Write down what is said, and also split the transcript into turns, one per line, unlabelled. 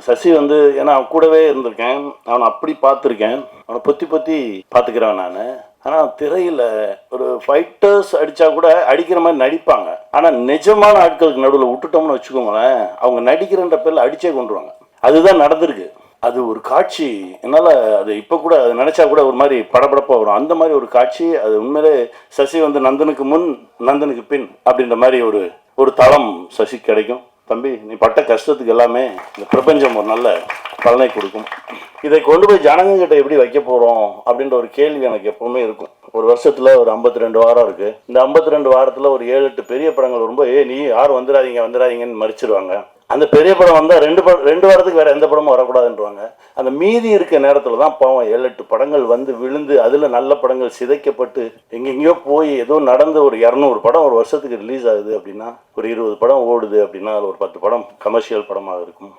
சசி வந்து ஏன்னா அவன் கூடவே இருந்திருக்கேன், அவனை அப்படி பார்த்துருக்கேன், அவனை பொத்தி பொத்தி பார்த்துக்கிறவன் நான். ஆனால் திரையில் ஒரு ஃபைட்டர்ஸ் அடித்தா கூட அடிக்கிற மாதிரி நடிப்பாங்க. ஆனால் நிஜமான ஆட்களுக்கு நடுவில் விட்டுட்டோம்னு வச்சுக்கோங்களேன், அவங்க நடிக்கிறன்ற பேரில் அடித்தே கொண்டுருவாங்க. அதுதான் நடந்திருக்கு. அது ஒரு காட்சி என்னால் அது இப்போ கூட அது நினச்சா கூட ஒரு மாதிரி படபடப்பாக வரும். அந்த மாதிரி ஒரு காட்சி. அது உண்மையிலே சசி வந்து நந்தனுக்கு முன் நந்தனுக்கு பின் அப்படின்ற மாதிரி ஒரு தளம் சசி கிடைக்கும். தம்பி, நீ பட்ட கஷ்டத்துக்கு எல்லாமே இந்த பிரபஞ்சம் ஒரு நல்ல பலனை கொடுக்கும். இதை கொண்டு போய் ஜனங்ககிட்ட எப்படி வைக்க போகிறோம் அப்படின்ற ஒரு கேள்வி எனக்கு எப்பவுமே இருக்கும். ஒரு வருஷத்தில் ஒரு 52 வாரம் இருக்குது. இந்த 52 வாரத்தில் ஒரு 7-8 பெரிய படங்கள் ரொம்ப நீ யாரும் வந்துடாதீங்கன்னு மறிச்சிருவாங்க. அந்த பெரிய படம் வந்தால் 2 வாரத்துக்கு வேறு எந்த படமும் வரக்கூடாதுன்றவாங்க. அந்த மீதி இருக்க நேரத்தில் தான் பாவம் 7-8 படங்கள் வந்து விழுந்து அதில் நல்ல படங்கள் சிதைக்கப்பட்டு எங்கெங்கேயோ போய் ஏதோ நடந்து ஒரு 200 படம் ஒரு வருஷத்துக்கு ரிலீஸ் ஆகுது அப்படின்னா, ஒரு 20 படம் ஓடுது அப்படின்னா அதில் ஒரு 10 படம் கமர்ஷியல் படமாக இருக்கும்.